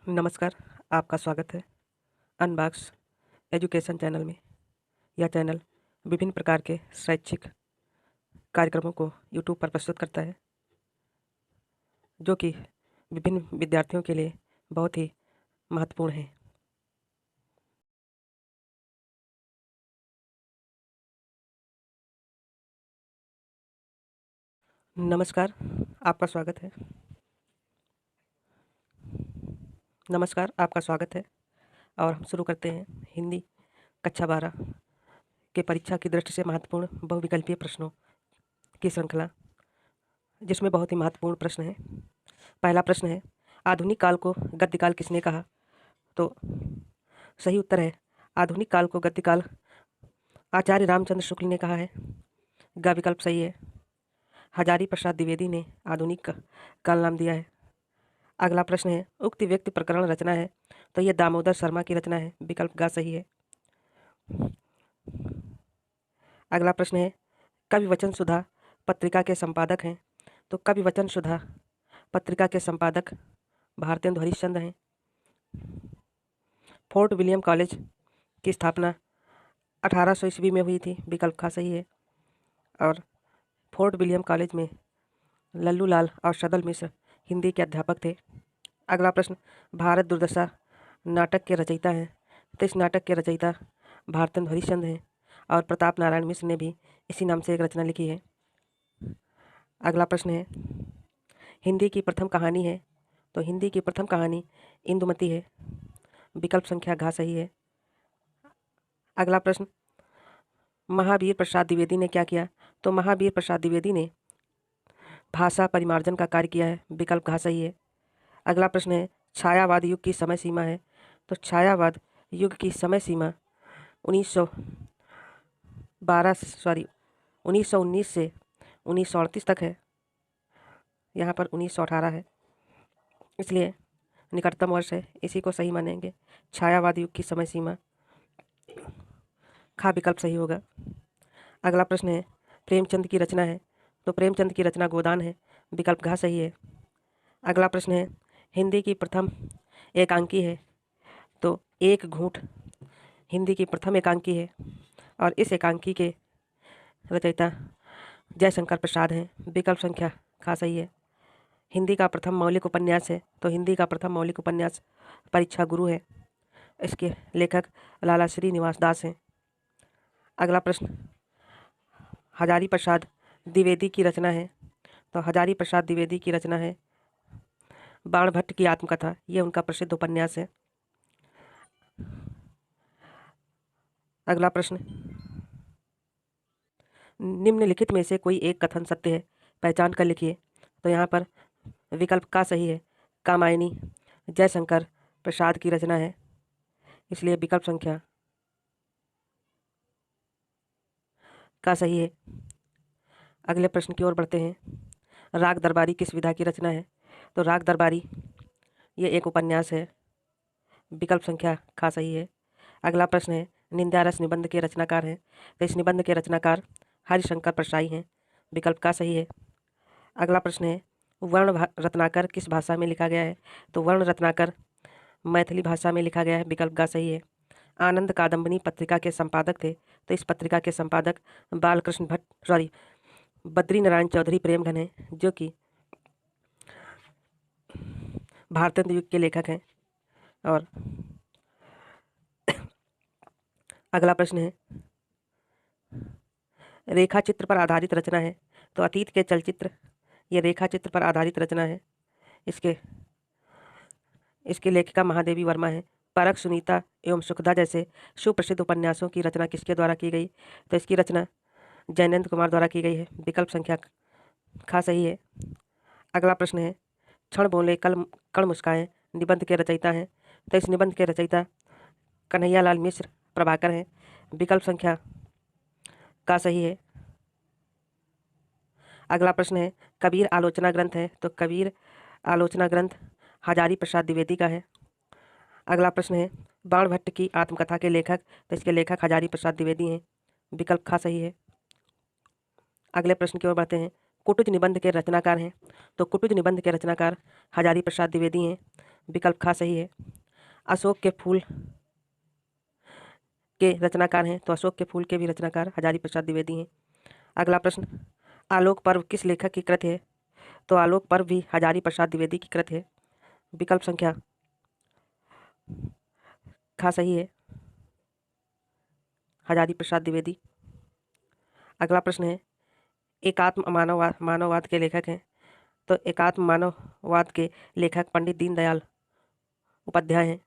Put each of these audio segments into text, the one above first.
नमस्कार, आपका स्वागत है अनबॉक्स एजुकेशन चैनल में। यह चैनल विभिन्न प्रकार के शैक्षिक कार्यक्रमों को यूट्यूब पर प्रस्तुत करता है, जो कि विभिन्न विद्यार्थियों के लिए बहुत ही महत्वपूर्ण है। नमस्कार, आपका स्वागत है। नमस्कार, आपका स्वागत है और हम शुरू करते हैं हिंदी कक्षा 12 के परीक्षा की दृष्टि से महत्वपूर्ण बहुविकल्पीय प्रश्नों की श्रृंखला, जिसमें बहुत ही महत्वपूर्ण प्रश्न है। पहला प्रश्न है, आधुनिक काल को गद्यकाल किसने कहा? तो सही उत्तर है, आधुनिक काल को गद्यकाल आचार्य रामचंद्र शुक्ल ने कहा है। ग विकल्प सही है। हजारी प्रसाद द्विवेदी ने आधुनिक काल नाम दिया है। अगला प्रश्न है, उक्त व्यक्ति प्रकरण रचना है, तो यह दामोदर शर्मा की रचना है। विकल्प ग सही है। अगला प्रश्न है, कवि वचन सुधा पत्रिका के संपादक हैं, तो कवि वचन सुधा पत्रिका के संपादक भारतेंदु हरिश्चंद्र हैं। फोर्ट विलियम कॉलेज की स्थापना 1800 ईस्वी में हुई थी। विकल्प ख सही है। और फोर्ट विलियम कॉलेज में लल्लू लाल और सदल मिश्र हिंदी के अध्यापक थे। अगला प्रश्न, भारत दुर्दशा नाटक के रचयिता हैं, तो इस नाटक के रचयिता भारतेंदु हरिश्चंद्र हैं और प्रताप नारायण मिश्र ने भी इसी नाम से एक रचना लिखी है। अगला प्रश्न है, हिंदी की प्रथम कहानी है, तो हिंदी की प्रथम कहानी इंदुमती है। विकल्प संख्या घ सही है। अगला प्रश्न, महावीर प्रसाद द्विवेदी ने क्या किया? तो महावीर प्रसाद द्विवेदी ने भाषा परिमार्जन का कार्य किया है। विकल्प घ सही है। अगला प्रश्न है, छायावाद युग की समय सीमा है, तो छायावाद युग की समय सीमा 1919 से 1938 तक है। यहाँ पर 1918 है, इसलिए निकटतम वर्ष है, इसी को सही मानेंगे। छायावाद युग की समय सीमा खा विकल्प सही होगा। अगला प्रश्न है, प्रेमचंद की रचना है, तो प्रेमचंद की रचना गोदान है। विकल्प घ सही है। अगला प्रश्न है, हिंदी की प्रथम एकांकी है, तो एक घूंट हिंदी की प्रथम एकांकी है और इस एकांकी के रचयिता जयशंकर प्रसाद हैं। विकल्प संख्या खा सही है। हिंदी का प्रथम मौलिक उपन्यास है, तो हिंदी का प्रथम मौलिक उपन्यास परीक्षा गुरु है। इसके लेखक लाला श्रीनिवास दास हैं। अगला प्रश्न, हजारी प्रसाद द्विवेदी की रचना है, तो हजारी प्रसाद द्विवेदी की रचना है बाणभट्ट की आत्मकथा। ये उनका प्रसिद्ध उपन्यास है। अगला प्रश्न, निम्नलिखित में से कोई एक कथन सत्य है, पहचान कर लिखिए। तो यहाँ पर विकल्प का सही है। कामायनी जयशंकर प्रसाद की रचना है, इसलिए विकल्प संख्या का सही है। अगले प्रश्न की ओर बढ़ते हैं। राग दरबारी किस विधा की रचना है? तो राग दरबारी ये एक उपन्यास है। विकल्प संख्या खा सही है। अगला प्रश्न है, निंदा रस निबंध के रचनाकार हैं, तो इस निबंध के रचनाकार हरिशंकर परसाई हैं। विकल्प का सही है। अगला प्रश्न है, रत्नाकर किस भाषा में लिखा गया है? तो वर्ण रत्नाकर मैथिली भाषा में लिखा गया है। विकल्प का सही है। आनंद कादम्बनी पत्रिका के संपादक थे, तो इस पत्रिका के संपादक बद्री नारायण चौधरी प्रेमघन हैं, जो कि भारतेंदु युग के लेखक हैं। और अगला प्रश्न है, रेखा चित्र पर आधारित रचना है, तो अतीत के चलचित्र ये रेखा चित्र पर आधारित रचना है। इसके लेखिका महादेवी वर्मा है। परख, सुनीता एवं सुखदा जैसे सुप्रसिद्ध उपन्यासों की रचना किसके द्वारा की गई? तो इसकी रचना जयनंद कुमार द्वारा की गई है। विकल्प संख्या खा सही है। अगला प्रश्न है, क्षण बोले कण मुस्काएं निबंध के रचयिता हैं, तो इस निबंध के रचयिता कन्हैयालाल मिश्र प्रभाकर हैं। विकल्प संख्या का सही है। अगला प्रश्न है, कबीर आलोचना ग्रंथ है, तो कबीर आलोचना ग्रंथ हजारी प्रसाद द्विवेदी का है। अगला प्रश्न है, बाणभट्ट की आत्मकथा के लेखक, तो इसके लेखक हजारी प्रसाद द्विवेदी हैं। विकल्प खा सही है। अगले प्रश्न की ओर बढ़ते हैं, कुटुज निबंध के रचनाकार हैं, तो कुटुज निबंध के रचनाकार हजारी प्रसाद द्विवेदी हैं। विकल्प खा सही है। अशोक के फूल के रचनाकार हैं, तो अशोक के फूल के भी रचनाकार हजारी प्रसाद द्विवेदी हैं। अगला प्रश्न, आलोक पर्व किस लेखक की कृत है? तो आलोक पर्व भी हजारी प्रसाद द्विवेदी की कृत है। विकल्प संख्या खा सही है, हजारी प्रसाद द्विवेदी। अगला प्रश्न है, एकात्म मानववाद के लेखक हैं? तो एकात्म मानववाद के लेखक पंडित दीनदयाल उपाध्याय हैं।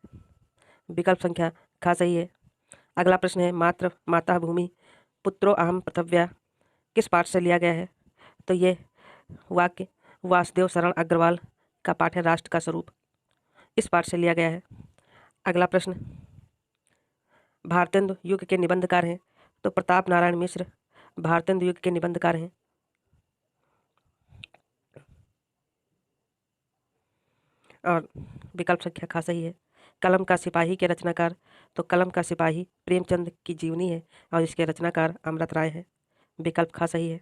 विकल्प संख्या खा सही है। अगला प्रश्न है, माता भूमि पुत्रो अहम पृथिव्या किस पाठ से लिया गया है? तो ये वाक्य वासुदेव शरण अग्रवाल का पाठ है, राष्ट्र का स्वरूप, इस पाठ से लिया गया है। अगला प्रश्न, भारतेंदु युग के निबंधकार हैं? तो प्रताप नारायण मिश्र भारतेंदु युग के निबंधकार हैं। और विकल्प संख्या खा सही है। कलम का सिपाही के रचनाकार? तो कलम का सिपाही प्रेमचंद की जीवनी है और इसके रचनाकार अमृत राय हैं। विकल्प खा सही है।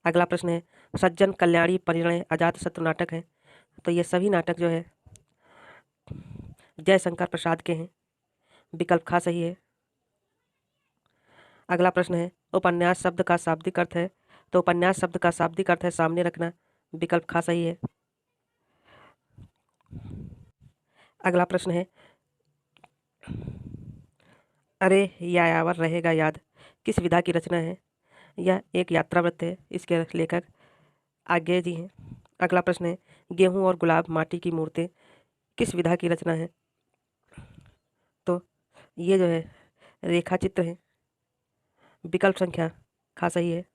अगला प्रश्न है, सज्जन कल्याणी परिणय अजातशत्रु नाटक है? तो ये सभी नाटक जो है जयशंकर प्रसाद के हैं। विकल्प खा सही है। अगला प्रश्न है, उपन्यास शब्द का शाब्दिक अर्थ है? तो उपन्यास शब्द का शाब्दिक अर्थ है सामने रखना। विकल्प खा सही है। अगला प्रश्न है, अरे यायावर रहेगा याद किस विधा की रचना है? यह एक यात्रावृत्त है, इसके लेखक आज्ञेय जी हैं। अगला प्रश्न है, गेहूं और गुलाब माटी की मूर्तें किस विधा की रचना है? तो ये जो है रेखा चित्र है। विकल्प संख्या खा सही है।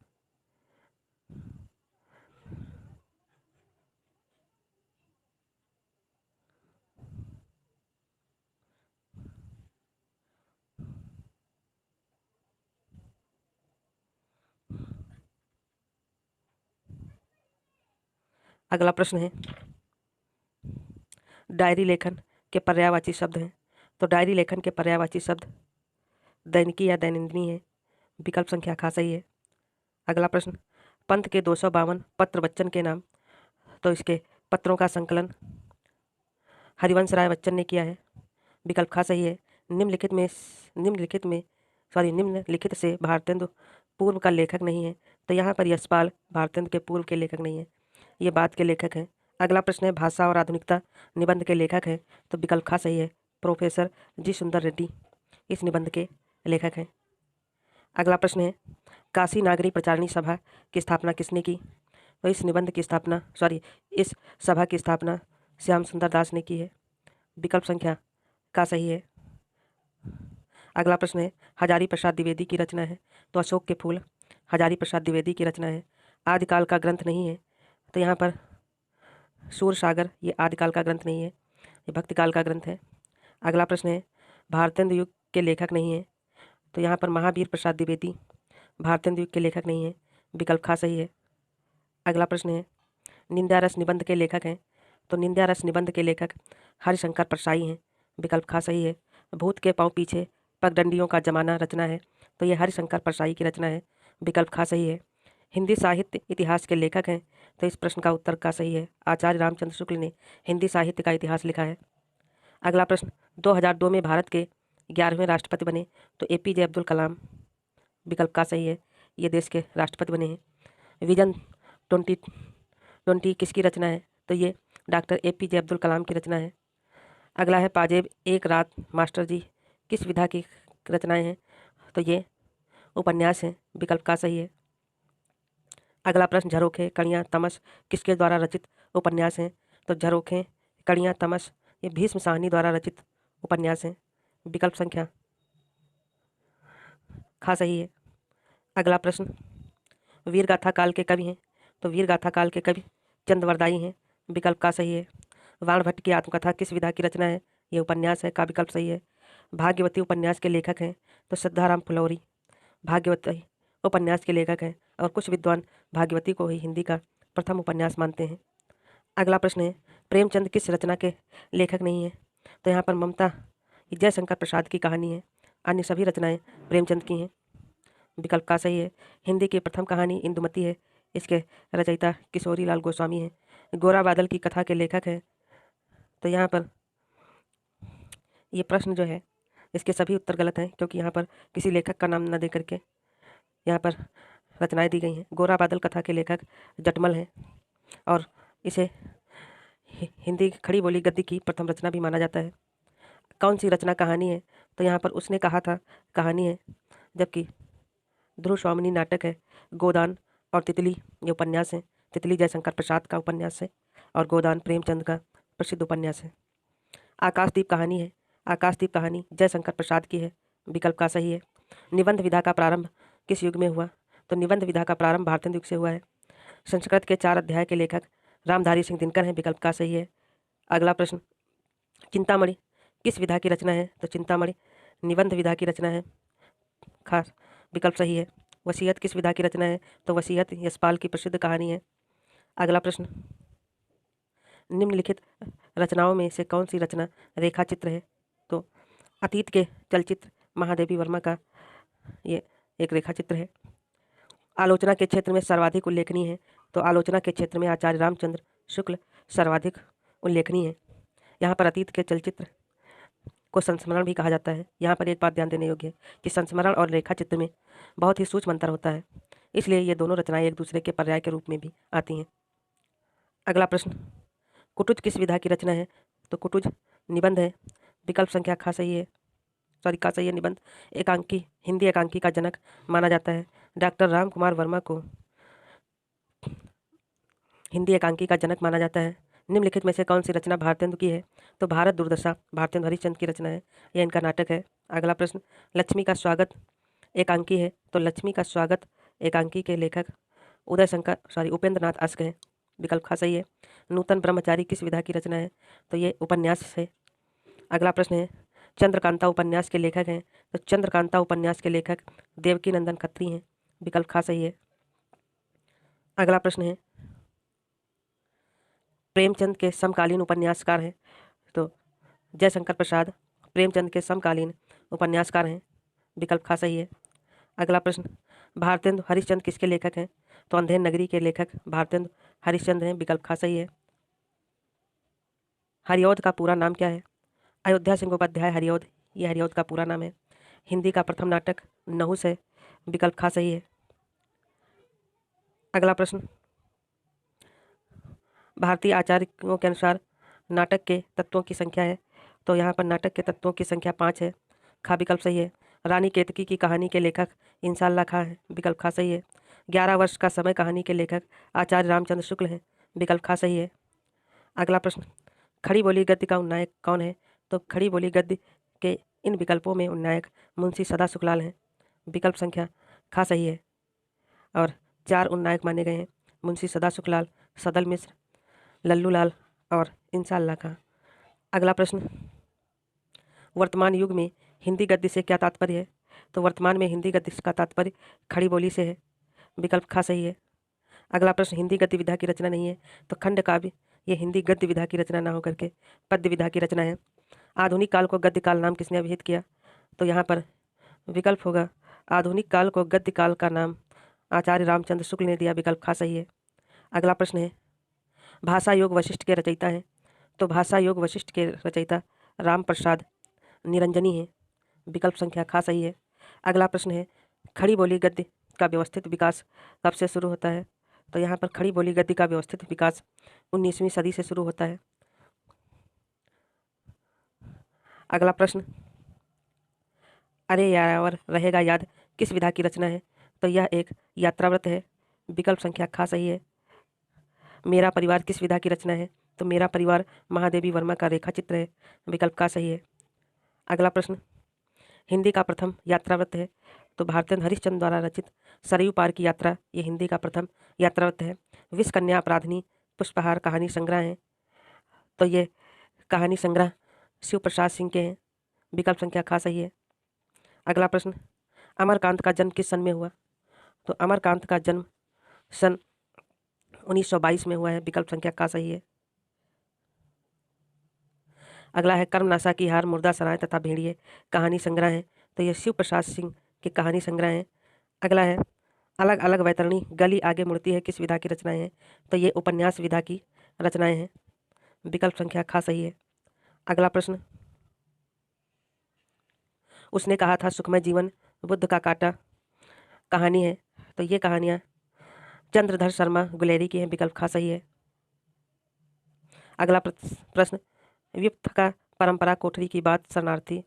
अगला प्रश्न है, डायरी लेखन के पर्यायवाची शब्द हैं? तो डायरी लेखन के पर्यायवाची शब्द दैनिकी या दैनंदिनी है। विकल्प संख्या खा सही है। अगला प्रश्न, पंत के 252 पत्र बच्चन के नाम? तो इसके पत्रों का संकलन हरिवंश राय बच्चन ने किया है। विकल्प खा सही है। निम्नलिखित से भारतेंदु पूर्व का लेखक नहीं है। तो यहाँ पर यशपाल भारतेंदु के पूर्व के लेखक नहीं है, ये बाद के लेखक हैं। अगला प्रश्न है, भाषा और आधुनिकता निबंध के लेखक हैं? तो विकल्प खा सही है। प्रोफेसर जी सुंदर रेड्डी इस निबंध के लेखक हैं। अगला प्रश्न है, काशी नागरी प्रचारणी सभा की स्थापना किसने की? तो इस सभा की स्थापना श्याम सुंदर दास ने की है। विकल्प संख्या का सही है। अगला प्रश्न है, हजारी प्रसाद द्विवेदी की रचना है? तो अशोक के फूल हजारी प्रसाद द्विवेदी की रचना है, आदिकाल का ग्रंथ नहीं है। तो यहाँ पर सूर सागर ये आदिकाल का ग्रंथ नहीं है, ये भक्तिकाल का ग्रंथ है। अगला प्रश्न है, भारतेंदु युग के लेखक नहीं है? तो यहाँ पर महावीर प्रसाद द्विवेदी भारतेंदु युग के लेखक नहीं है। विकल्प खा सही है। अगला प्रश्न है, निंदा रस निबंध के लेखक हैं? तो निंदा रस निबंध के लेखक हरिशंकर परसाई हैं। विकल्प खा सही है। भूत के पांव पीछे पगडंडियों का जमाना रचना है? तो ये हरिशंकर परसाई की रचना है। विकल्प खा सही है। हिंदी साहित्य इतिहास के लेखक हैं? तो इस प्रश्न का उत्तर का सही है। आचार्य रामचंद्र शुक्ल ने हिंदी साहित्य का इतिहास लिखा है। अगला प्रश्न, 2002 में भारत के 11वें राष्ट्रपति बने? तो APJ अब्दुल कलाम। विकल्प का सही है, ये देश के राष्ट्रपति बने हैं। विजन 2020 किसकी रचना है? तो ये डॉक्टर APJ अब्दुल कलाम की रचना है। अगला है, पाजेब एक रात मास्टर जी किस विधा की रचनाएं हैं? तो ये उपन्यास हैं। विकल्प का सही है। अगला प्रश्न, झरोखे कणियाँ तमस किसके द्वारा रचित उपन्यास हैं? तो झरोखे कणियाँ तमस ये भीष्म साहनी द्वारा रचित उपन्यास हैं। विकल्प संख्या खा सही है। अगला प्रश्न, वीरगाथा काल के कवि हैं? तो वीरगाथा काल के कवि चंद्रवरदाई हैं। विकल्प का सही है। वाणभट्ट की आत्मकथा किस विधा की रचना है? ये उपन्यास है, का विकल्प सही है। भाग्यवती उपन्यास के लेखक हैं? तो सिद्धाराम फुलौरी भाग्यवती उपन्यास के लेखक हैं और कुछ विद्वान भाग्यवती को ही हिंदी का प्रथम उपन्यास मानते हैं। अगला प्रश्न है, प्रेमचंद किस रचना के लेखक नहीं है? तो यहाँ पर ममता जयशंकर प्रसाद की कहानी है, अन्य सभी रचनाएं प्रेमचंद की हैं। विकल्प का सही है। हिंदी की प्रथम कहानी इंदुमती है, इसके रचयिता किशोरी लाल गोस्वामी हैं। गोरा बादल की कथा के लेखक हैं? तो यहाँ पर ये प्रश्न जो है इसके सभी उत्तर गलत हैं, क्योंकि यहाँ पर किसी लेखक का नाम न दे करके यहाँ पर रचनाएं दी गई हैं। गोरा बादल कथा के लेखक जटमल हैं और इसे हिंदी खड़ी बोली गद्य की प्रथम रचना भी माना जाता है। कौन सी रचना कहानी है? तो यहाँ पर उसने कहा था कहानी है, जबकि ध्रुव स्वामिनी नाटक है। गोदान और तितली ये उपन्यास हैं। तितली जयशंकर प्रसाद का उपन्यास है और गोदान प्रेमचंद का प्रसिद्ध उपन्यास है। आकाशदीप कहानी है। आकाशदीप कहानी जयशंकर प्रसाद की है, विकल्प का सही है। निबंध विधा का प्रारंभ किस युग में हुआ? तो निबंध विधा का प्रारंभ भारतेंदु युग से हुआ है। संस्कृत के 4 अध्याय के लेखक रामधारी सिंह दिनकर हैं, विकल्प का सही है। अगला प्रश्न, चिंतामणि किस विधा की रचना है? तो चिंतामणि निबंध विधा की रचना है, खास विकल्प सही है। वसीयत किस विधा की रचना है? तो वसीयत यशपाल की प्रसिद्ध कहानी है। अगला प्रश्न, निम्नलिखित रचनाओं में से कौन सी रचना रेखा चित्र है? तो अतीत के चलचित्र महादेवी वर्मा का ये एक रेखा चित्र है। आलोचना के क्षेत्र में सर्वाधिक उल्लेखनीय है। तो आलोचना के क्षेत्र में आचार्य रामचंद्र शुक्ल सर्वाधिक उल्लेखनीय है। यहाँ पर अतीत के चलचित्र को संस्मरण भी कहा जाता है। यहाँ पर एक बात ध्यान देने योग्य है कि संस्मरण और रेखा चित्र में बहुत ही सूक्ष्म अंतर होता है, इसलिए ये दोनों रचनाएं एक दूसरे के पर्याय के रूप में भी आती हैं। अगला प्रश्न, कुटुज किस विधा की रचना है? तो कुटुज निबंध है, विकल्प संख्या खा सही है, का सही है। निबंध एकांकी हिंदी एकांकी का जनक माना जाता है। डॉक्टर राम कुमार वर्मा को हिंदी एकांकी का जनक माना जाता है। निम्नलिखित में से कौन सी रचना भारतेंदु की है? तो भारत दुर्दशा भारतेंदु हरिश्चंद्र की रचना है, यह इनका नाटक है। अगला प्रश्न, लक्ष्मी का स्वागत एकांकी है। तो लक्ष्मी का स्वागत एकांकी के लेखक उपेंद्र नाथ अस्क हैं, विकल्प खा सही है। नूतन ब्रह्मचारी किस विधा की रचना है? तो ये उपन्यास है। अगला प्रश्न है, चंद्रकांता उपन्यास के लेखक हैं। तो चंद्रकांता उपन्यास के लेखक देवकी नंदन खत्री हैं, विकल्प खा सही है। अगला प्रश्न है, प्रेमचंद के समकालीन उपन्यासकार हैं। तो जयशंकर प्रसाद प्रेमचंद के समकालीन उपन्यासकार हैं, विकल्प खा सही है। अगला प्रश्न, भारतेंदु हरिश्चंद्र किसके लेखक हैं? तो अंधेर नगरी के लेखक भारतेंदु हरिश्चंद्र हैं, विकल्प खा सही है। हरिऔध का पूरा नाम क्या है? अयोध्या सिंहोपाध्याय हरिऔध, ये हरिऔध का पूरा नाम है। हिंदी का प्रथम नाटक नहुस है, विकल्प खा सही है। अगला प्रश्न, भारतीय आचार्यों के अनुसार नाटक के तत्वों की संख्या है। तो यहाँ पर नाटक के तत्वों की संख्या 5 है, खा विकल्प सही है। रानी केतकी की कहानी के लेखक इंसाल्लाह खां हैं, विकल्प खा सही है। 11 वर्ष का समय कहानी के लेखक आचार्य रामचंद्र शुक्ल हैं, विकल्प खा सही है। अगला प्रश्न, खड़ी बोली गद्य का उन्नायक कौन है? तो खड़ी बोली गद्य के इन विकल्पों में उन्नायक मुंशी सदा सुखलाल हैं, विकल्प संख्या खा सही है। और 4 उन्नायक माने गए हैं, मुंशी सदा सुखलाल, सदल मिश्र, लल्लू लाल और इंसाल्लाह खां। अगला प्रश्न, वर्तमान युग में हिंदी गद्य से क्या तात्पर्य है? तो वर्तमान में हिंदी गद्य का तात्पर्य खड़ी बोली से है, विकल्प खा सही है। अगला प्रश्न, हिंदी गद्य विधा की रचना नहीं है। तो खंड काव्य ये हिंदी गद्य विधा की रचना ना होकर के पद्य विधा की रचना है। आधुनिक काल को गद्य काल नाम किसने अभिहित किया? तो यहाँ पर विकल्प होगा, आधुनिक काल को गद्य काल का नाम आचार्य रामचंद्र शुक्ल ने दिया, विकल्प खा सही है। अगला प्रश्न है, भाषा योग वशिष्ठ के रचयिता हैं। तो भाषा योग वशिष्ठ के रचयिता राम प्रसाद निरंजनी हैं, विकल्प संख्या खा सही है। अगला प्रश्न है, खड़ी बोली गद्य का व्यवस्थित विकास कब से शुरू होता है? तो यहाँ पर खड़ी बोली गद्य का व्यवस्थित विकास 19वीं सदी से शुरू होता है। अगला प्रश्न, अरे यावर रहेगा याद किस विधा की रचना है? तो यह एक यात्राव्रत है, विकल्प संख्या खा सही है। मेरा परिवार किस विधा की रचना है? तो मेरा परिवार महादेवी वर्मा का रेखा चित्र है, विकल्प का सही है। अगला प्रश्न, हिंदी का प्रथम यात्राव्रत है। तो भारतेंदु हरिश्चंद्र द्वारा रचित सरयू पार की यात्रा ये हिंदी का प्रथम यात्राव्रत है। विष कन्या अपराधिनी पुष्पहार कहानी संग्रह है। तो ये कहानी संग्रह शिव प्रसाद सिंह के हैं, विकल्प संख्या खा सही है। अगला प्रश्न, अमरकांत का जन्म किस सन में हुआ? तो अमरकांत का जन्म सन 1922 में हुआ है, विकल्प संख्या का सही है। अगला है, कर्मनाशा की हार मुर्दा सराय तथा भेड़िए कहानी संग्रह है। तो ये शिव प्रसाद सिंह की कहानी संग्रह है। अगला है, अलग अलग वैतरणी गली आगे मुड़ती है किस विधा की रचनाएं हैं? तो ये उपन्यास विधा की रचनाएं हैं, विकल्प संख्या खा सही है। अगला प्रश्न, उसने कहा था सुखमय जीवन बुद्ध का काटा कहानी है। तो ये कहानियाँ चंद्रधर शर्मा गुलेरी की हैं, विकल्प खा सही है। अगला प्रश्न, व्युत्थ का परंपरा कोठरी की बात शरणार्थी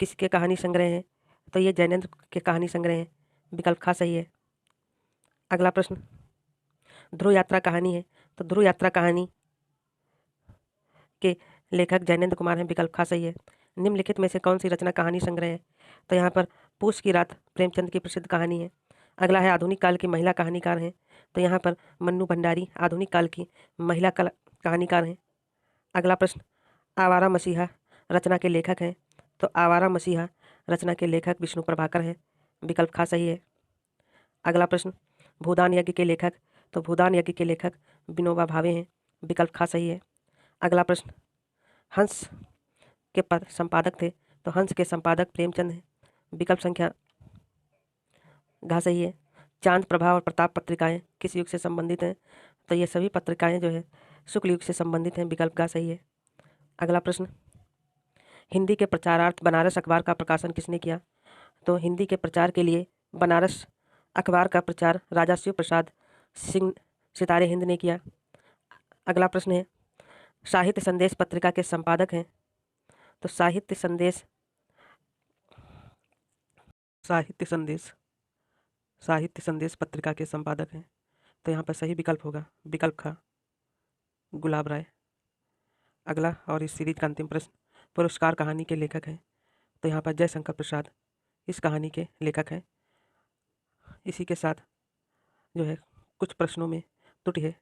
किसके कहानी संग्रह हैं। तो ये जैनेन्द्र के कहानी संग्रह हैं, विकल्प खा सही है। अगला प्रश्न, ध्रुव यात्रा कहानी है। तो ध्रुव यात्रा कहानी के लेखक जैनेन्द्र कुमार हैं, विकल्प खा सही है। निम्नलिखित में से कौन सी रचना कहानी संग्रह है। तो यहाँ पर पूस की रात प्रेमचंद की प्रसिद्ध कहानी है। अगला है आधुनिक काल की महिला कहानीकार हैं। तो यहाँ पर मन्नू भंडारी आधुनिक काल की महिला कहानीकार हैं। अगला प्रश्न, आवारा मसीहा रचना के लेखक हैं। तो आवारा मसीहा रचना के लेखक विष्णु प्रभाकर हैं, विकल्प खा सही है। अगला प्रश्न, भूदान यज्ञ के लेखक। तो भूदान यज्ञ के लेखक विनोबा भावे हैं, विकल्प खा सही है। अगला प्रश्न, हंस के संपादक थे। तो हंस के संपादक प्रेमचंद हैं, विकल्प संख्या घा सही है। चांद प्रभा और प्रताप पत्रिकाएं किस युग से संबंधित हैं। तो ये सभी पत्रिकाएं जो है शुक्ल युग से संबंधित हैं, विकल्प घा सही है। अगला प्रश्न, हिंदी के प्रचारार्थ बनारस अखबार का प्रकाशन किसने किया। तो हिंदी के प्रचार के लिए बनारस अखबार का प्रचार राजा शिव प्रसाद सिंह सितारे हिंद ने किया। अगला प्रश्न है, साहित्य संदेश पत्रिका के संपादक हैं। तो साहित्य संदेश पत्रिका के संपादक हैं। तो यहाँ पर सही विकल्प होगा विकल्प खा, गुलाब राय। अगला और इस सीरीज का अंतिम प्रश्न, पुरस्कार कहानी के लेखक हैं। तो यहाँ पर जयशंकर प्रसाद इस कहानी के लेखक हैं। इसी के साथ जो है कुछ प्रश्नों में त्रुटि है,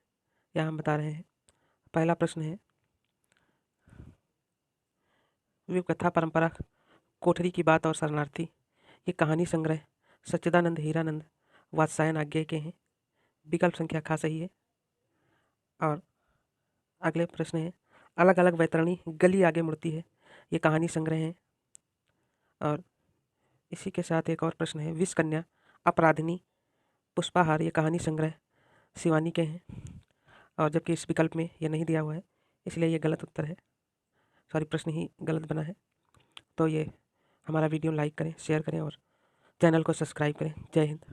यह हम बता रहे हैं। पहला प्रश्न है, विव कथा परंपरा कोठरी की बात और शरणार्थी ये कहानी संग्रह सच्चिदानंद हीरानंद वात्स्यायन आज्ञे के हैं, विकल्प संख्या खा सही है। और अगले प्रश्न है, अलग अलग वैतरणी गली आगे मुड़ती है ये कहानी संग्रह है। और इसी के साथ एक और प्रश्न है, विष कन्या अपराधिनी पुष्पाहार ये कहानी संग्रह शिवानी के हैं। और जबकि इस विकल्प में ये नहीं दिया हुआ है, इसलिए ये गलत उत्तर है, सॉरी प्रश्न ही गलत बना है। तो ये हमारा वीडियो लाइक करें, शेयर करें और चैनल को सब्सक्राइब करें। जय हिंद।